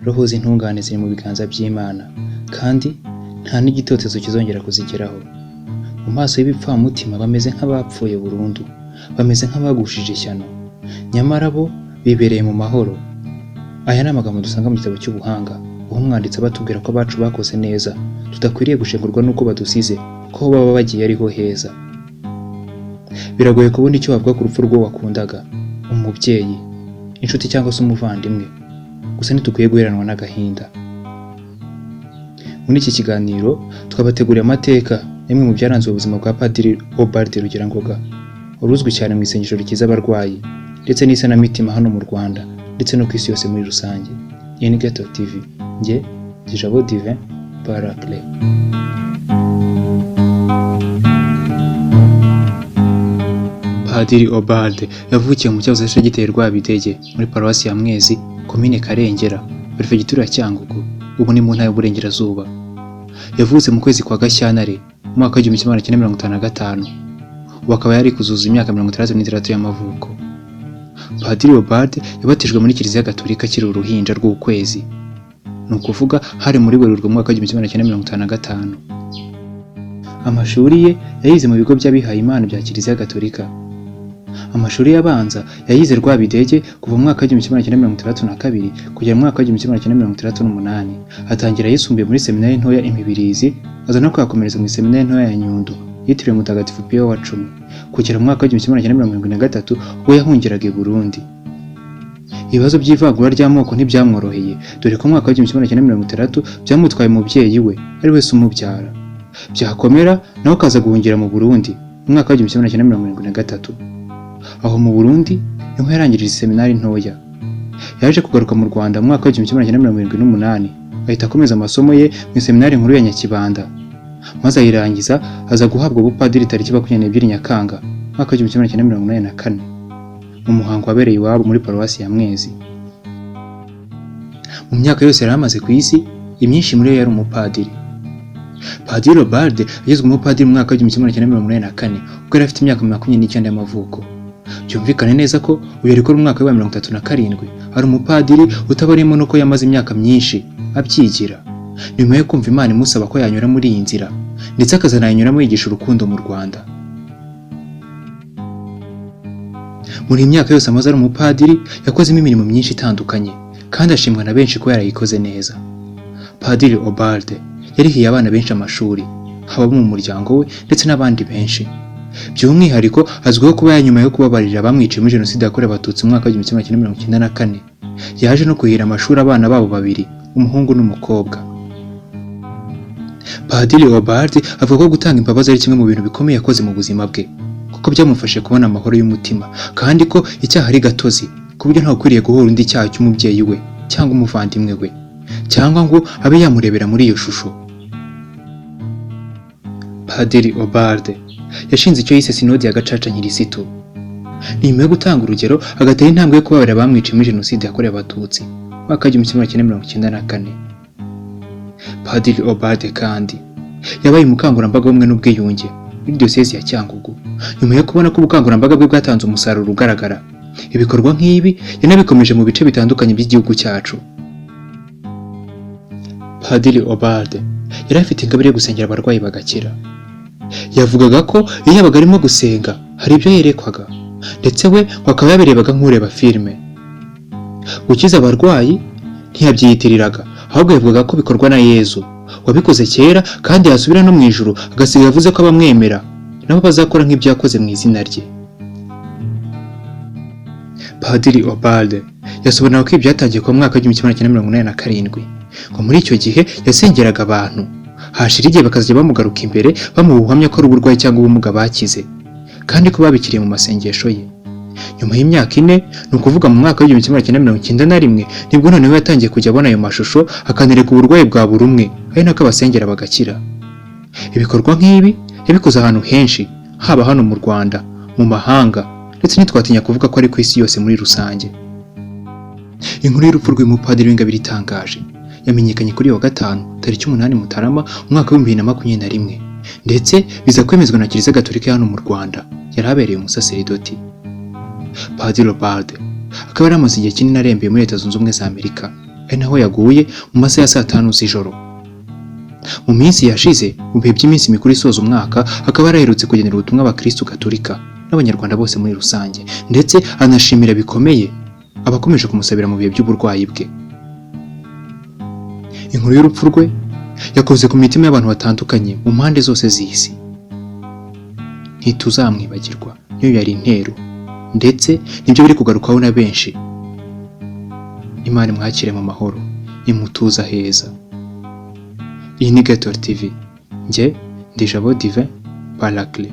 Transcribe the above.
roho z'intungane ziri mu biganza by'Imana kandi nta n'igitotezo kizongera kuzigeraho. Mu maso y'ibipfamutima bameze nk'abapfuye burundu, bameze nk'abagushije ishyano, nyamara bo bibereye mu mahoro. Aya ni amagambo dusanga mu gitabo cy'ubuhanga, aho umwanditsi abatubwira ko abacu bakoze neza, tudakwiriye gushengurwa n'uko badusize, ko baba bagiye ariho heza. Biragoye kubona icyo wavuga ku rupfu rw'uwo wakundaga, umubyeyi, inshuti cyangwa se umuvandimwe, gusa ntidukwiye guheranwa n'agahinda. Muri iki kiganiro twabateguriye amateka y'imwe mu byaranze ubuzima bwa Padiri Ubald Rugirangoga, wari uzwi cyane mu isengesho rikiza abarwayi ndetse n'isanamitima hano mu Rwanda ndetse no ku isi yose muri rusange. Iyi ni Ghetto TV, njye Dijabo Divin Baracle. Padiri Ubald yavukiye mu cyahoze ari segiteri Rwabidege muri paruwasi ya Mwezi, komine Karengera, perefegitura ya Cyangugu, ubu ni mu ntara y'Uburengerazuba. Yavutse mu kwezi kwa Gashyantare mu mwaka w'igihumbi kimwe magana cyenda mirongo itanu na gatanu, ubu akaba yari kuzuza imyaka 66 y'amavuko. Padiri Ubald yabatijwe muri Kiliziya Gatolika akiri uruhinja rw'ukwezi, ni ukuvuga hari muri Werurwe mu mwaka w'igihumbi kimwe magana cyenda mirongo itanu na gatanu. Amashuri ye yayize mu bigo by'abihaye Imana bya Kiliziya Gatolika. Amashuri y'abanza yayize Rwabidege kuva mu mwaka w'igihumbi kimwe magana cyenda mirongo itandatu na kabiri kugera mu mwaka w'igihumbi kimwe magana cyenda mirongo itandatu n'umunani. Atangira yisumbuye muri seminari ntoya Imibirizi, aza no kuyakomereza mu seminari ntoya ya Nyundo yitiriwe Mutagatifu Pio wa Cumi kugera mu mwaka w'igihumbi kimwe magana cyenda mirongo irindwi na gatatu ubwo yahungiraga i Burundi. Ibibazo by'ivangura ry'amoko ntibyamworoheye, dore ko mu mwaka w'igihumbi kimwe magana cyenda mirongo itandatu byamutwaye umubyeyi we ari we se umubyara. Byakomera nawe akaza guhungira mu Burundi mu mwaka w'igihumbi kimwe magana cyenda mirongo irindwi na gatatu. Aho mu Burundi niho yarangirije seminari ntoya. Yaje kugaruka mu Rwanda mu mwaka w'igihumbi kimwe magana cyenda mirongo irindwi n'umunani, ahita akomeza amasomo ye mu seminari nkuru ya Nyakibanda, maze ayirangiza aza guhabwa ubupadiri tariki 22 Nyakanga mwaka w'igihumbi kimwe magana cyenda mirongo inani na kane mu muhango wabereye iwabo muri paruwasi ya Mwezi. Mu myaka yose yari amaze ku isi, imyinshi muri yo yari umupadiri. Padiri Ubald yagizwe umupadiri mu mwaka w'igihumbi kimwe magana cyenda mirongo inani na kane ubwo yari afite imyaka 29 y'amavuko. Byumvikane neza ko uyu yari mu mwaka wa 37 ari umupadiri utabarimo nuko yamaze imyaka myinshi abyigira, nyuma yo kumva Imana imusaba ko yanyura muri iyi nzira ndetse akazanayanyuramo yigisha urukundo mu Rwanda. Muri imyaka yose amaze ari umupadiri yakozemo imirimo myinshi itandukanye kandi ashimwa na benshi ko yarayikoze neza. Padiri Ubald yarihiye abana benshi amashuri, haba mu muryango we ndetse n'abandi benshi. By'umwihariko azwiho kuba nyuma yo kubabarira abamwiciye muri Jenoside yakorewe Abatutsi mu mwaka w'igihumbi kimwe magana cyenda mirongo icyenda na kane, yaje no kuhira amashuri abana babo babiri, umuhungu n'umukobwa. Padiri Ubald avuga ko gutanga imbabazi ari kimwe mu bintu bikomeye yakoze mu buzima bwe, kuko byamufashe kubona amahoro y'umutima, kandi ko icyaha ari gatozi ku buryo ntawe ukwiriye guhora undi icyaha cy'umubyeyi we cyangwa umuvandimwe we, cyangwa ngo abe yamurebera muri iyo shusho. Padiri Ubald yashinze icyo yise Sinodi ya Gacaca Nyirisitu. Ni nyuma yo gutanga urugero agatera intambwe yo kubabarira abamwiciye muri Jenoside yakorewe Abatutsi mwaka w'igihumbi kimwe magana cyenda mirongo icyenda na kane. Padiri Ubald kandi yabaye umukangurambaga w'ubumwe n'ubwiyunge muri diyosezi ya Cyangugu, nyuma yo kubona ko ubukangurambaga bwe bwatanze umusaruro ugaragara. Ibikorwa nk'ibi yanabikomeje mu bice bitandukanye by'igihugu cyacu. Padiri Ubald yari afite ingabire yo gusengera abarwayi bagakira. Yavugaga ko iyo yabaga arimo gusenga hari ibyo yerekwaga, ndetse we akaba yabirebaga nk'ureba filime. Gukiza abarwayi ntiyabyiyitiriraga, ahubwo yavugaga ko bikorwa na Yezu wabikoze kera kandi yasubira no mu ijuru agasiga yavuze ko abamwemera nabo bazakora nk'ibyo yakoze mu izina rye. Padiri Ubald yasobanura ko ibyatangiye ku mwaka w'igihumbi kimwe magana cyenda mirongo inani na karindwi, ngo muri icyo gihe yasengeraga abantu, hashira igihe bakazajya bamugaruka imbere bamuha ubuhamya ko ari uburwayi cyangwa ubumuga bakize, kandi ko babikiriye mu masengesho ye. Nyuma y'imyaka 4, ni ukuvuga mu mwaka w'igihumbi kimwe magana cyenda mirongo icyenda na rimwe, nibwo noneho yatangiye kujya abona ayo mashusho akanereka uburwayi bwa buri umwe, ari nako abasengera bagakira. Ibikorwa nk'ibi yabikoze ahantu henshi, haba hano mu Rwanda, mu mahanga, ndetse ntitwatinya kuvuga ko ari ku isi yose muri rusange. Inkuru y'urupfu rw'umupadiri w'ingabire itangaje yamenyekanye kuri wa gatanu tariki 8 Mutarama umwaka wa 2021, ndetse biza kwemezwa na Kiliziya Gatolika hano mu Rwanda yarabereye umusaseridoti. Padiri Ubald akaba yaramaze igihe kinini arembeye muri Leta Zunze Ubumwe za Amerika, ari naho yaguye mu masaha ya saa 5 z'ijoro. Mu minsi yashize, mu bihe by'iminsi mikuru isoza umwaka, akaba yaraherutse kugenera ubutumwa abakristo Gatolika n'abanyarwanda bose muri rusange, ndetse anashimira bikomeye abakomeje kumusabira mu bihe by'uburwayi bwe. Inkuru y'urupfu rwe yakoze ku mitima y'abantu batandukanye mu mpande zose z'isi. Ntituzamwibagirwa, niyo yari intero, ndetse nibyo biri kugarukaho na benshi. Imana imwakire mu mahoro, imutuza heza. Iyi ni Gator TV. Njye ndi Jabo Divin Paracle.